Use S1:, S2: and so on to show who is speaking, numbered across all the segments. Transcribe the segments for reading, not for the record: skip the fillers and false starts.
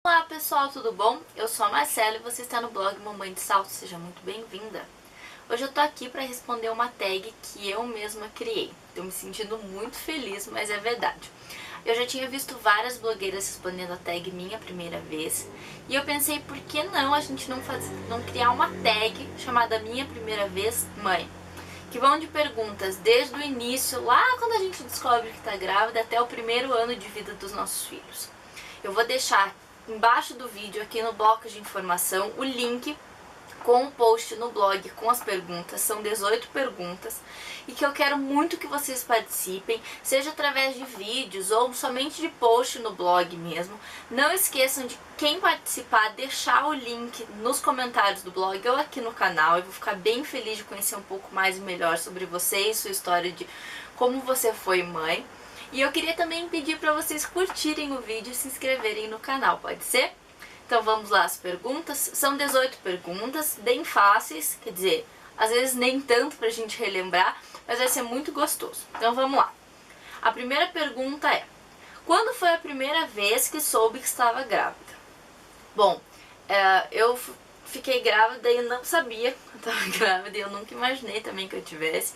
S1: Olá pessoal, tudo bom? Eu sou a Marcela e você está no blog Mamãe de Salto, seja muito bem-vinda. Hoje eu tô aqui para responder uma tag que eu mesma criei. Tô me sentindo muito feliz, mas é verdade. Eu já tinha visto várias blogueiras respondendo a tag minha primeira vez e eu pensei, por que não a gente não criar uma tag chamada Minha Primeira Vez Mãe? Que vão de perguntas desde o início, lá quando a gente descobre que está grávida, até o primeiro ano de vida dos nossos filhos. Eu vou deixar embaixo do vídeo, aqui no bloco de informação, o link com o post no blog com as perguntas. São 18 perguntas e que eu quero muito que vocês participem, seja através de vídeos ou somente de post no blog mesmo. Não esqueçam de quem participar deixar o link nos comentários do blog ou aqui no canal. Eu vou ficar bem feliz de conhecer um pouco mais e melhor sobre você e sua história de como você foi mãe. E eu queria também pedir para vocês curtirem o vídeo e se inscreverem no canal, pode ser? Então vamos lá, as perguntas. São 18 perguntas, bem fáceis, quer dizer, às vezes nem tanto pra gente relembrar, mas vai ser muito gostoso. Então vamos lá. A primeira pergunta é: quando foi a primeira vez que soube que estava grávida? Bom, eu fiquei grávida e eu não sabia que eu estava grávida e eu nunca imaginei também que eu tivesse.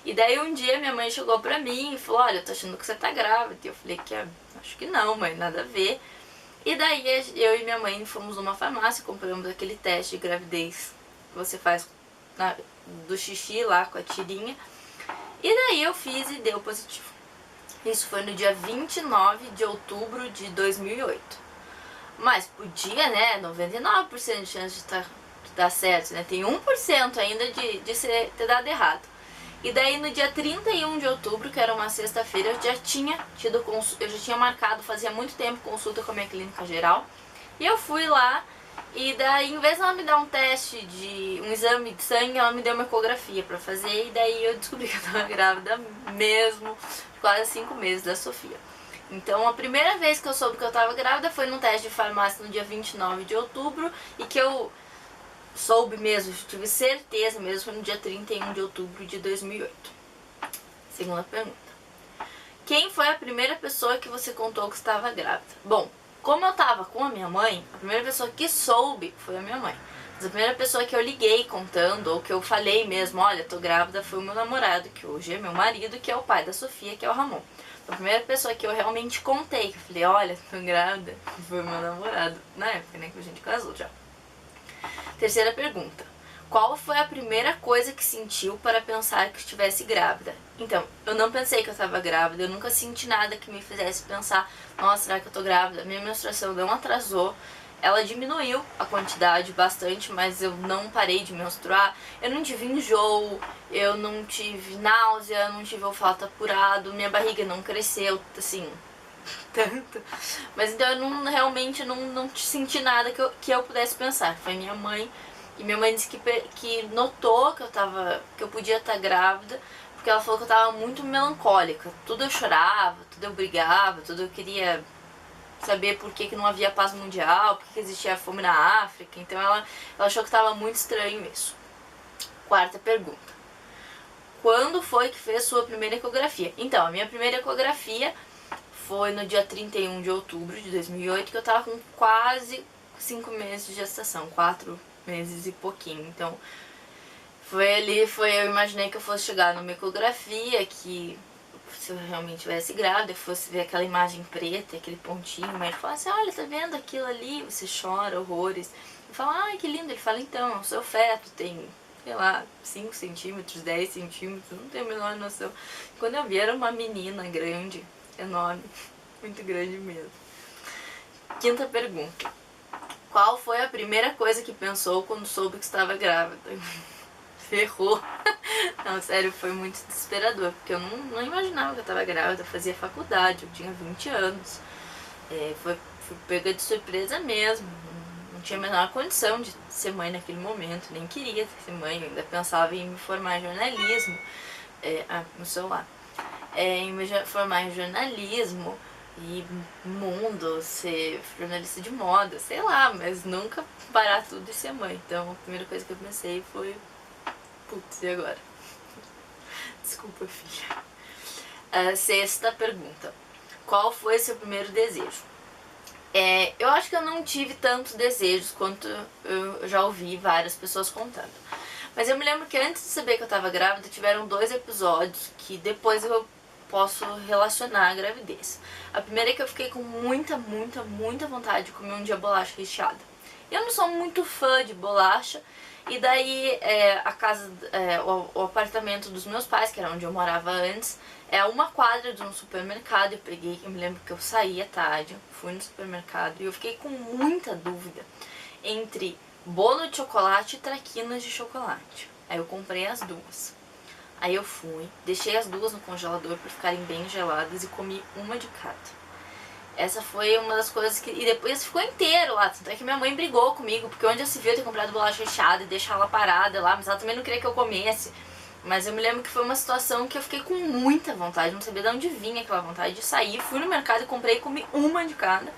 S1: E daí um dia minha mãe chegou pra mim e falou: olha, eu tô achando que você tá grávida. E eu falei que acho que não, mãe, nada a ver. E daí eu e minha mãe fomos numa farmácia, compramos aquele teste de gravidez que você faz do xixi lá com a tirinha. E daí eu fiz e deu positivo. Isso foi no dia 29 de outubro de 2008. Mas podia, né, 99% de chance de dar certo, né? Tem 1% ainda de ter dado errado. E daí no dia 31 de outubro, que era uma sexta-feira, eu já tinha marcado, fazia muito tempo, consulta com a minha clínica geral. E eu fui lá e daí, em vez de ela me dar um teste de um exame de sangue, ela me deu uma ecografia pra fazer. E daí eu descobri que eu tava grávida mesmo, quase 5 meses da Sofia. Então a primeira vez que eu soube que eu tava grávida foi num teste de farmácia no dia 29 de outubro e que eu soube mesmo, tive certeza mesmo, foi no dia 31 de outubro de 2008. Segunda pergunta: quem foi a primeira pessoa que você contou que estava grávida? Bom, como eu tava com a minha mãe, a primeira pessoa que soube foi a minha mãe. Mas a primeira pessoa que eu liguei contando, ou que eu falei mesmo, olha, tô grávida, foi o meu namorado, que hoje é meu marido, que é o pai da Sofia, que é o Ramon. A primeira pessoa que eu realmente contei, que eu falei, olha, tô grávida, foi o meu namorado. Na época, né, que a gente casou já. Terceira pergunta: qual foi a primeira coisa que sentiu para pensar que estivesse grávida? Então, eu não pensei que eu estava grávida, eu nunca senti nada que me fizesse pensar, nossa, será que eu tô grávida? Minha menstruação não atrasou, ela diminuiu a quantidade bastante, mas eu não parei de menstruar, eu não tive enjoo, eu não tive náusea, não tive olfato apurado, minha barriga não cresceu, assim, tanto. Mas então eu realmente não senti nada que eu pudesse pensar. Foi minha mãe. E minha mãe disse que notou que eu podia estar grávida, porque ela falou que eu tava muito melancólica. Tudo eu chorava, tudo eu brigava, tudo eu queria saber por que não havia paz mundial, por que existia fome na África. Então ela achou que tava muito estranho isso. Quarta pergunta: quando foi que fez sua primeira ecografia? Então, a minha primeira ecografia foi no dia 31 de outubro de 2008, que eu tava com quase 5 meses de gestação, 4 meses e pouquinho. Então, eu imaginei que eu fosse chegar numa ecografia, que se eu realmente tivesse grávida, eu fosse ver aquela imagem preta, aquele pontinho, o médico fala assim, olha, tá vendo aquilo ali? Você chora horrores. Eu falo, ai, que lindo. Ele fala, então, o seu feto tem, sei lá, 5 centímetros, 10 centímetros, não tenho a menor noção. Quando eu vi, era uma menina grande, enorme, muito grande mesmo. Quinta pergunta: qual foi a primeira coisa que pensou quando soube que estava grávida? Ferrou. Não, sério, foi muito desesperador, porque eu não imaginava que eu estava grávida, eu fazia faculdade, eu tinha 20 anos. Fui pega de surpresa mesmo, não tinha a menor condição de ser mãe naquele momento, nem queria ser mãe, eu ainda pensava em me formar em jornalismo, no celular. Em me formar em jornalismo e mundo, ser jornalista de moda, sei lá, mas nunca parar tudo e ser mãe. Então a primeira coisa que eu pensei foi, putz, e agora? Desculpa, filha. Sexta pergunta: qual foi seu primeiro desejo? Eu acho que eu não tive tantos desejos quanto eu já ouvi várias pessoas contando. Mas eu me lembro que antes de saber que eu tava grávida, tiveram 2 episódios que depois eu posso relacionar a gravidez. A primeira é que eu fiquei com muita vontade de comer um dia bolacha recheada. Eu não sou muito fã de bolacha, e daí a casa, o apartamento dos meus pais, que era onde eu morava antes, é a uma quadra de um supermercado. Eu me lembro que eu saí à tarde, fui no supermercado e eu fiquei com muita dúvida entre bolo de chocolate e traquinas de chocolate. Aí eu comprei as duas. Aí eu fui, deixei as duas no congelador para ficarem bem geladas e comi uma de cada. Essa foi uma das coisas que... E depois ficou inteiro lá, tanto é que minha mãe brigou comigo, porque onde já se viu eu ter comprado bolacha recheada e deixar ela parada lá, mas ela também não queria que eu comesse. Mas eu me lembro que foi uma situação que eu fiquei com muita vontade, não sabia de onde vinha aquela vontade de sair. Fui no mercado e comprei e comi uma de cada.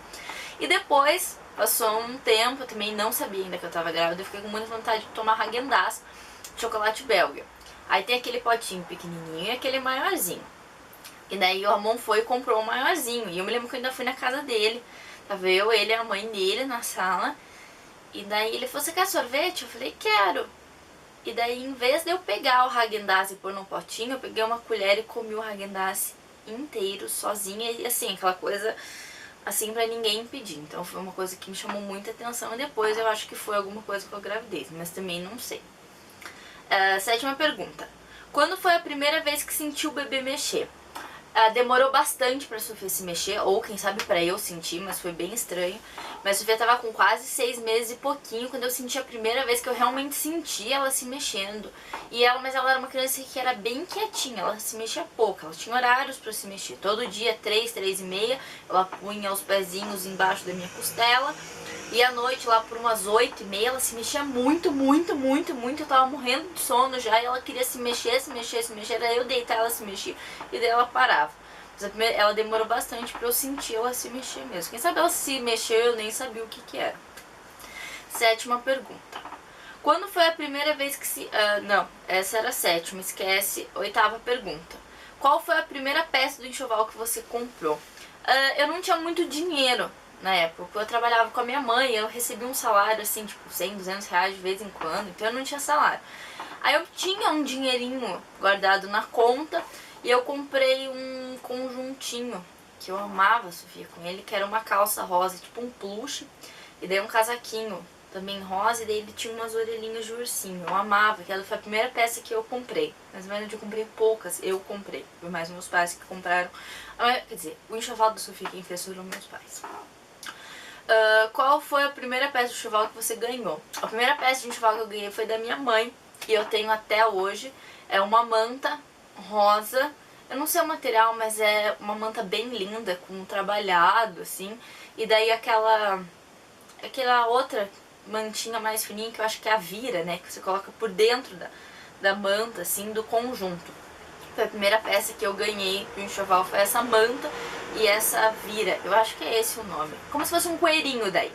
S1: E depois, passou um tempo, eu também não sabia ainda que eu tava grávida, eu fiquei com muita vontade de tomar Häagen-Dazs de chocolate belga. Aí tem aquele potinho pequenininho e aquele maiorzinho. E daí o Ramon foi e comprou um maiorzinho. E eu me lembro que eu ainda fui na casa dele. Tava eu, ele e a mãe dele na sala. E daí ele falou, você quer sorvete? Eu falei, quero. E daí, em vez de eu pegar o Häagen-Dazs e pôr num potinho, eu peguei uma colher e comi o Häagen-Dazs inteiro, sozinha. E assim, aquela coisa assim pra ninguém impedir. Então foi uma coisa que me chamou muita atenção. E depois eu acho que foi alguma coisa com a gravidez, mas também não sei. 7ª pergunta. Quando foi a primeira vez que sentiu o bebê mexer? Demorou bastante pra Sofia se mexer, ou quem sabe pra eu sentir, mas foi bem estranho. Mas a Sofia tava com quase 6 meses e pouquinho quando eu senti a primeira vez que eu realmente senti ela se mexendo. Mas ela era uma criança que era bem quietinha, ela se mexia pouco, ela tinha horários pra se mexer. Todo dia, 3, 3h30, ela punha os pezinhos embaixo da minha costela. E à noite, lá por umas 8h30, ela se mexia muito. Eu tava morrendo de sono já, e ela queria se mexer. Daí eu deitar, ela se mexia, e daí ela parava. Mas ela demorou bastante pra eu sentir ela se mexer mesmo. Quem sabe ela se mexeu, eu nem sabia o que era. 7ª pergunta. Quando foi a primeira vez que se... não, essa era a 7ª, esquece. 8ª pergunta. Qual foi a primeira peça do enxoval que você comprou? Eu não tinha muito dinheiro na época. Eu trabalhava com a minha mãe, eu recebia um salário assim, tipo 100, 200 reais de vez em quando, então eu não tinha salário. Aí eu tinha um dinheirinho guardado na conta e eu comprei um conjuntinho que eu amava, Sofia, com ele, que era uma calça rosa, tipo um plush, e daí um casaquinho também rosa, e daí ele tinha umas orelhinhas de ursinho. Eu amava, que ela foi a primeira peça que eu comprei. Mas na verdade eu comprei poucas, eu comprei. Foi mais meus pais que compraram. Quer dizer, o enxoval da Sofia quem fez foram meus pais. Qual foi a primeira peça de enxoval que você ganhou? A primeira peça de enxoval que eu ganhei foi da minha mãe, que eu tenho até hoje. É uma manta rosa. Eu não sei o material, mas é uma manta bem linda, com um trabalhado, assim. E daí aquela outra mantinha mais fininha, que eu acho que é a vira, né? Que você coloca por dentro da manta, assim, do conjunto. Foi a primeira peça que eu ganhei do enxoval, foi essa manta e essa vira. Eu acho que é esse o nome. Como se fosse um coelhinho daí.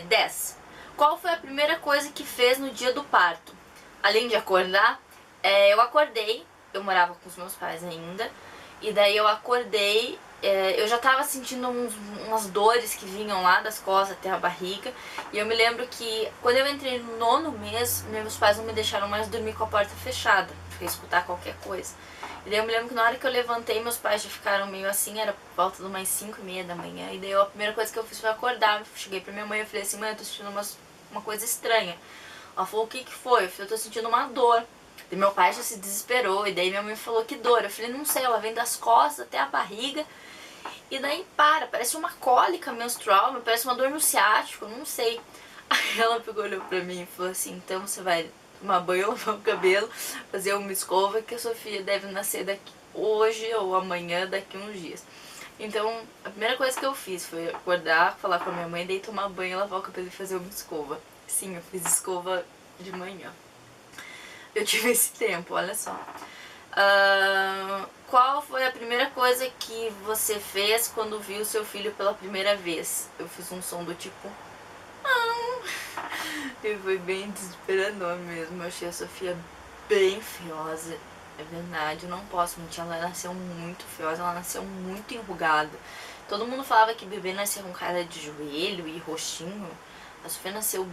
S1: 10. Qual foi a primeira coisa que fez no dia do parto? Além de acordar, eu acordei, eu morava com os meus pais ainda, e daí eu acordei, eu já tava sentindo umas dores que vinham lá das costas até a barriga, e eu me lembro que quando eu entrei no 9º mês, meus pais não me deixaram mais dormir com a porta fechada, porque escutar qualquer coisa. E daí eu me lembro que na hora que eu levantei, meus pais já ficaram meio assim, era por volta de umas 5h30 da manhã, e daí a primeira coisa que eu fiz foi acordar. Cheguei pra minha mãe e falei assim, mãe, eu tô sentindo uma coisa estranha. Ela falou, o que que foi? Eu falei, eu tô sentindo uma dor. E meu pai já se desesperou, e daí minha mãe falou, que dor? Eu falei, não sei, ela vem das costas até a barriga, e daí parece uma cólica menstrual, parece uma dor no ciático, não sei. Aí ela pegou, olhou pra mim e falou assim, então você vai tomar banho, lavar o cabelo, fazer uma escova, que a Sofia deve nascer daqui hoje ou amanhã, daqui uns dias. Então, a primeira coisa que eu fiz foi acordar, falar com a minha mãe, daí tomar banho, lavar o cabelo e fazer uma escova. Sim, eu fiz escova de manhã. Eu tive esse tempo, olha só. Qual foi a primeira coisa que você fez quando viu seu filho pela primeira vez? Eu fiz um som do tipo... E foi bem desesperador mesmo. Eu achei a Sofia bem feiosa. É verdade, eu não posso mentir. Ela nasceu muito feiosa, ela nasceu muito enrugada. Todo mundo falava que bebê nascia com cara de joelho e roxinho. A Sofia nasceu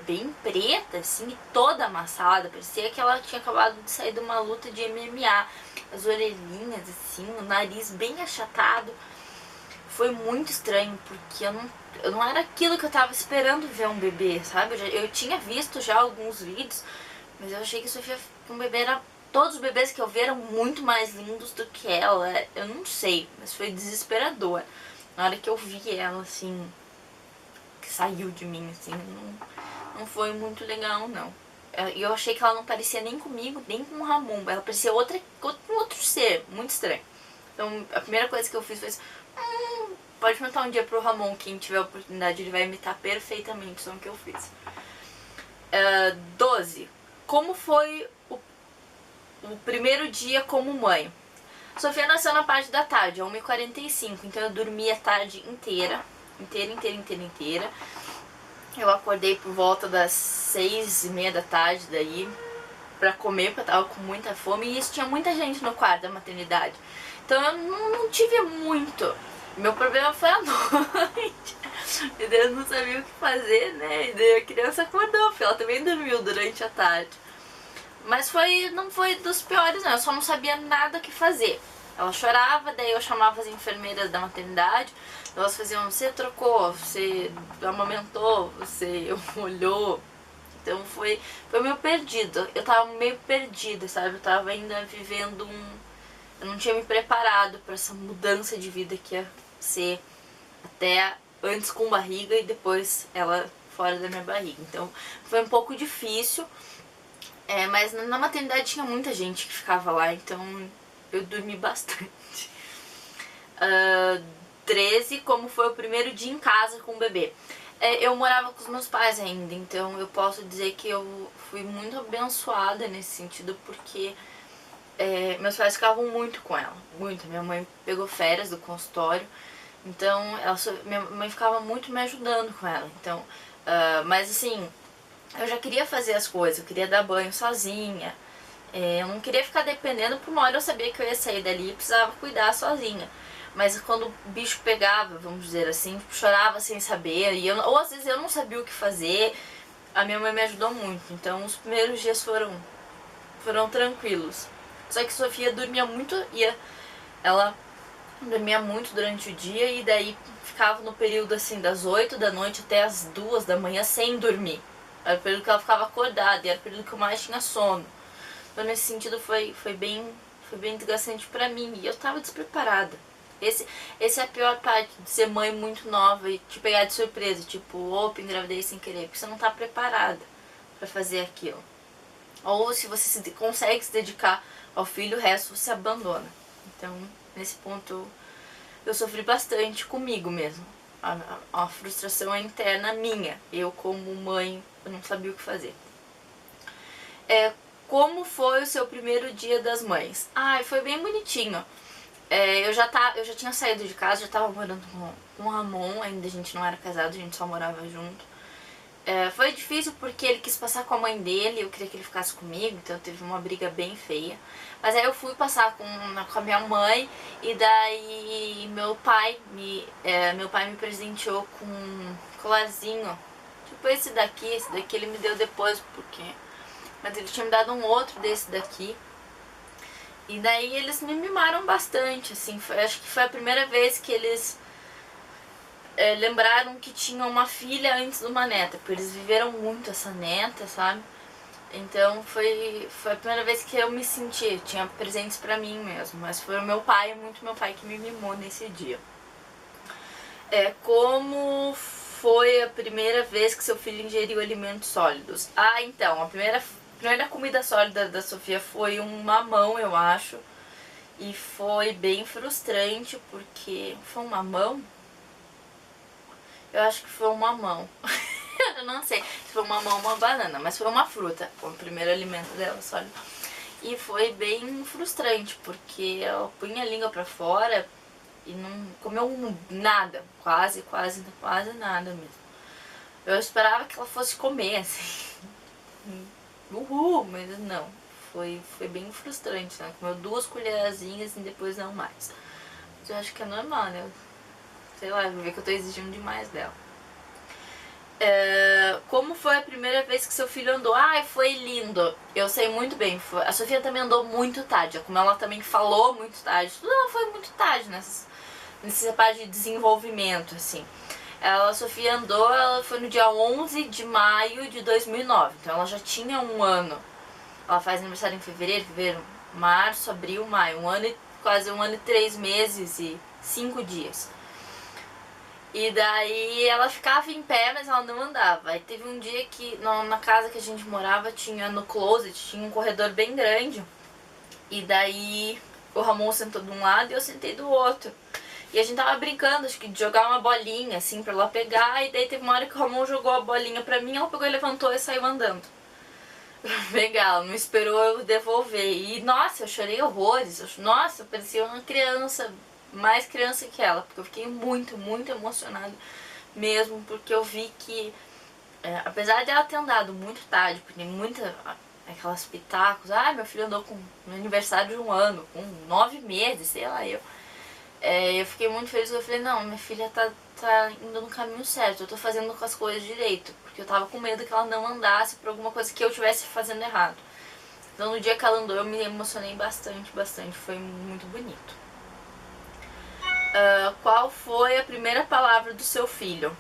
S1: bem preta, assim, e toda amassada. Parecia que ela tinha acabado de sair de uma luta de MMA. As orelhinhas, assim, o nariz bem achatado. Foi muito estranho, porque eu não era aquilo que eu tava esperando ver um bebê, sabe? Eu tinha visto já alguns vídeos, mas eu achei que a Sofia, um bebê, era... Todos os bebês que eu vi eram muito mais lindos do que ela. Eu não sei, mas foi desesperador. Na hora que eu vi ela, assim, que saiu de mim, assim, não foi muito legal, não. Eu achei que ela não parecia nem comigo, nem com o Ramon. Ela parecia outro ser, muito estranho. Então, a primeira coisa que eu fiz foi assim, pode perguntar um dia pro Ramon, quem tiver a oportunidade, ele vai imitar perfeitamente o som que eu fiz. 12. Como foi o primeiro dia como mãe? Sofia nasceu na parte da tarde, 1h45, então eu dormi a tarde inteira. Inteira. Eu acordei por volta das 6h30 da tarde daí pra comer, porque eu tava com muita fome e isso tinha muita gente no quarto da maternidade. Então eu não tive muito. Meu problema foi a noite. E daí eu não sabia o que fazer, né? E daí a criança acordou, porque ela também dormiu durante a tarde. Mas não foi dos piores, não. Eu só não sabia nada o que fazer. Ela chorava, daí eu chamava as enfermeiras da maternidade. Elas faziam, você trocou, você amamentou, você molhou. Então foi meio perdido. Eu tava meio perdida, sabe? Eu tava ainda vivendo eu não tinha me preparado para essa mudança de vida que ia ser até antes com barriga e depois ela fora da minha barriga. Então foi um pouco difícil, mas na maternidade tinha muita gente que ficava lá, então eu dormi bastante. 13, como foi o primeiro dia em casa com o bebê. Eu morava com os meus pais ainda, então eu posso dizer que eu fui muito abençoada nesse sentido, porque meus pais ficavam muito com ela, muito. Minha mãe pegou férias do consultório, então minha mãe ficava muito me ajudando com ela. Então, mas assim, eu já queria fazer as coisas, eu queria dar banho sozinha, eu não queria ficar dependendo, por uma hora eu sabia que eu ia sair dali e precisava cuidar sozinha. Mas quando o bicho pegava, vamos dizer assim, chorava sem saber, ou às vezes eu não sabia o que fazer, a minha mãe me ajudou muito. Então os primeiros dias foram tranquilos. Só que Sofia dormia muito, ela dormia muito durante o dia e daí ficava no período assim das 8 da noite até as 2 da manhã sem dormir. Era o período que ela ficava acordada e era o período que eu mais tinha sono. Então nesse sentido foi bem desgastante pra mim e eu tava despreparada. Esse é a pior parte de ser mãe muito nova e te pegar de surpresa, tipo, opa, engravidei sem querer, porque você não tá preparada pra fazer aquilo. Ou se você consegue se dedicar ao filho, o resto você abandona. Então, nesse ponto, eu sofri bastante comigo mesmo. A frustração é interna minha. Eu, como mãe, eu não sabia o que fazer. Como foi o seu primeiro dia das mães? Foi bem bonitinho. Eu já tinha saído de casa, já tava morando com o Ramon, ainda a gente não era casado, a gente só morava junto. Foi difícil porque ele quis passar com a mãe dele, eu queria que ele ficasse comigo, então teve uma briga bem feia. Mas aí eu fui passar com a minha mãe e daí meu pai me presenteou com um colarzinho, tipo esse daqui ele me deu depois, mas ele tinha me dado um outro desse daqui. E daí eles me mimaram bastante, assim, acho que foi a primeira vez que eles lembraram que tinham uma filha antes de uma neta, porque eles viveram muito essa neta, sabe? Então foi a primeira vez que eu me senti, tinha presentes pra mim mesmo, mas foi muito meu pai que me mimou nesse dia. Como foi a primeira vez que seu filho ingeriu alimentos sólidos? Então, a primeira comida sólida da Sofia foi um mamão, eu acho. E foi bem frustrante, porque... Foi um mamão? Eu acho que foi um mamão. Eu não sei se foi um mamão ou uma banana, mas foi uma fruta. Foi o primeiro alimento dela sólido. E foi bem frustrante, porque ela punha a língua pra fora e não comeu nada. Quase nada mesmo. Eu esperava que ela fosse comer, assim. Mas não. Foi bem frustrante, né? Comeu 2 colherzinhas e depois não mais. Mas eu acho que é normal, né? sei lá, vou ver que eu tô exigindo demais dela. Como foi a primeira vez que seu filho andou? Ai, foi lindo. Eu sei muito bem. A Sofia também andou muito tarde. Como ela também falou muito tarde. Tudo ela foi muito tarde nessa parte de desenvolvimento, assim. A Sofia andou, ela foi no dia 11 de maio de 2009. Então ela já tinha um ano. Ela faz aniversário em fevereiro, março, abril, maio. Quase um ano e 3 meses e 5 dias. E daí ela ficava em pé, mas ela não andava. Aí teve um dia que na casa que a gente morava, tinha no closet, tinha um corredor bem grande. E daí o Ramon sentou de um lado e eu sentei do outro. E a gente tava brincando, acho que de jogar uma bolinha, assim, pra ela pegar. E daí teve uma hora que o Ramon jogou a bolinha pra mim, ela pegou e levantou e saiu andando. Legal, não esperou eu devolver. E nossa, eu chorei horrores. Nossa, eu parecia uma criança, mais criança que ela, porque eu fiquei muito, muito emocionada mesmo, porque eu vi que, apesar de ela ter andado muito tarde, porque tem aquelas pitacos, meu filho andou no aniversário de um ano, com 9 meses, sei lá, eu fiquei muito feliz, eu falei, não, minha filha tá indo no caminho certo, eu tô fazendo as coisas direito, porque eu tava com medo que ela não andasse por alguma coisa que eu estivesse fazendo errado. Então no dia que ela andou eu me emocionei bastante, foi muito bonito. Qual foi a primeira palavra do seu filho?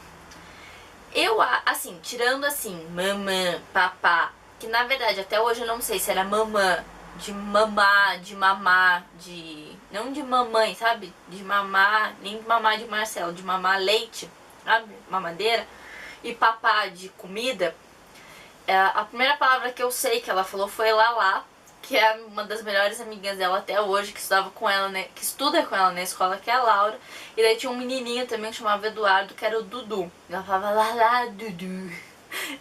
S1: Eu, assim, tirando assim, mamã, papá, que na verdade até hoje eu não sei se era mamã, de mamar, de mamar, não de mamãe, sabe? De mamar, nem de mamar de Marcelo, de mamar leite, sabe? Mamadeira. E papá de comida. A primeira palavra que eu sei que ela falou foi lalá, que é uma das melhores amigas dela até hoje, que estudava com ela, né, que estuda com ela na escola, que é a Laura. E daí tinha um menininho também que chamava Eduardo, que era o Dudu. Ela falava lalá, Dudu.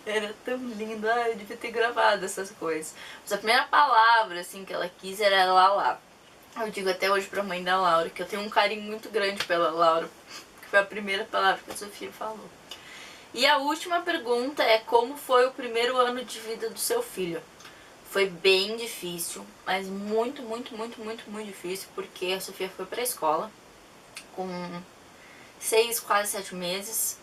S1: Era tão lindo, eu devia ter gravado essas coisas. Mas a primeira palavra, assim, que ela quis era lalá. Eu digo até hoje pra mãe da Laura, que eu tenho um carinho muito grande pela Laura, que foi a primeira palavra que a Sofia falou. E a última pergunta é: como foi o primeiro ano de vida do seu filho? Foi bem difícil, mas muito, muito, muito, muito, muito difícil, porque a Sofia foi pra escola com 6, quase 7 meses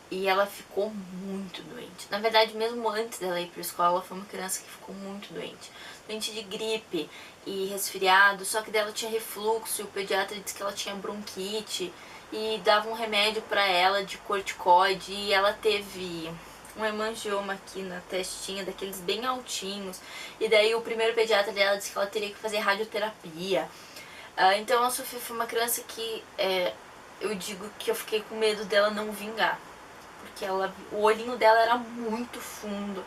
S1: e ela ficou muito doente. Na verdade, mesmo antes dela ir pra escola, ela foi uma criança que ficou muito doente. Doente de gripe e resfriado, só que dela tinha refluxo e o pediatra disse que ela tinha bronquite e dava um remédio pra ela de corticoide e ela teve um hemangioma aqui na testinha, daqueles bem altinhos. E daí o primeiro pediatra dela disse que ela teria que fazer radioterapia. Então a Sofia foi uma criança que eu digo que eu fiquei com medo dela não vingar. Porque o olhinho dela era muito fundo.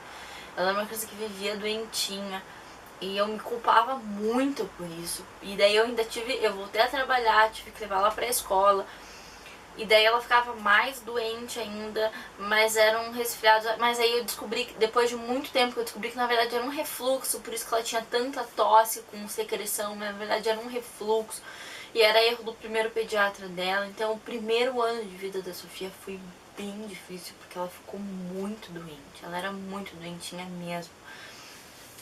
S1: Ela era uma criança que vivia doentinha. E eu me culpava muito por isso. E daí eu voltei a trabalhar, tive que levar ela pra escola. E daí ela ficava mais doente ainda, mas era um resfriado. Mas aí eu descobri, depois de muito tempo, eu descobri que na verdade era um refluxo, por isso que ela tinha tanta tosse com secreção, mas na verdade era um refluxo. E era erro do primeiro pediatra dela. Então o primeiro ano de vida da Sofia foi bem difícil, porque ela ficou muito doente. Ela era muito doentinha mesmo.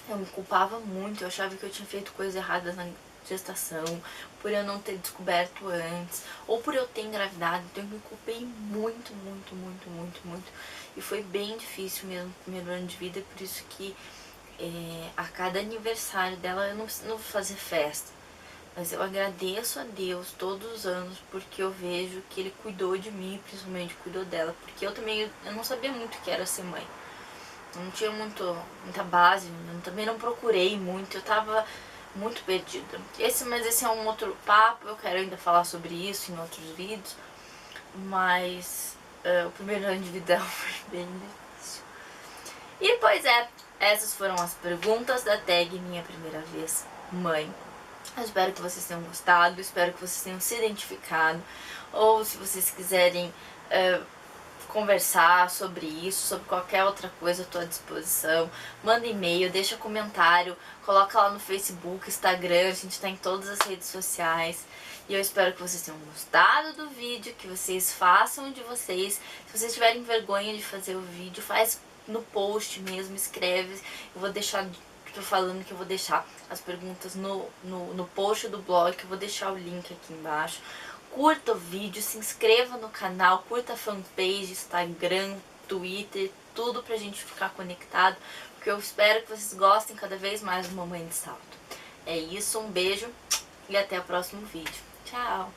S1: Eu me culpava muito, eu achava que eu tinha feito coisas erradas na gestação, por eu não ter descoberto antes, ou por eu ter engravidado, então eu me culpei muito, muito, muito, muito, muito. E foi bem difícil mesmo o primeiro ano de vida, por isso que a cada aniversário dela eu não vou fazer festa. Mas eu agradeço a Deus todos os anos, porque eu vejo que Ele cuidou de mim, principalmente cuidou dela, porque eu não sabia muito o que era ser mãe. Eu não tinha muita base, também não procurei muito, eu tava muito perdida. Mas esse é um outro papo, eu quero ainda falar sobre isso em outros vídeos, mas o primeiro ano de vida foi bem difícil. E pois essas foram as perguntas da tag Minha Primeira Vez Mãe. Eu espero que vocês tenham gostado, espero que vocês tenham se identificado, ou se vocês quiserem conversar sobre isso, sobre qualquer outra coisa, eu tô à disposição. Manda e-mail, deixa comentário, coloca lá no Facebook, Instagram, a gente tá em todas as redes sociais. E eu espero que vocês tenham gostado do vídeo, que vocês façam de vocês. Se vocês tiverem vergonha de fazer o vídeo, faz no post mesmo, escreve. Eu vou deixar, tô falando que eu vou deixar as perguntas no post do blog, que eu vou deixar o link aqui embaixo curta o vídeo, se inscreva no canal, curta a fanpage, Instagram, Twitter, tudo pra gente ficar conectado, porque eu espero que vocês gostem cada vez mais do Mamãe de Salto. É isso, um beijo e até o próximo vídeo. Tchau!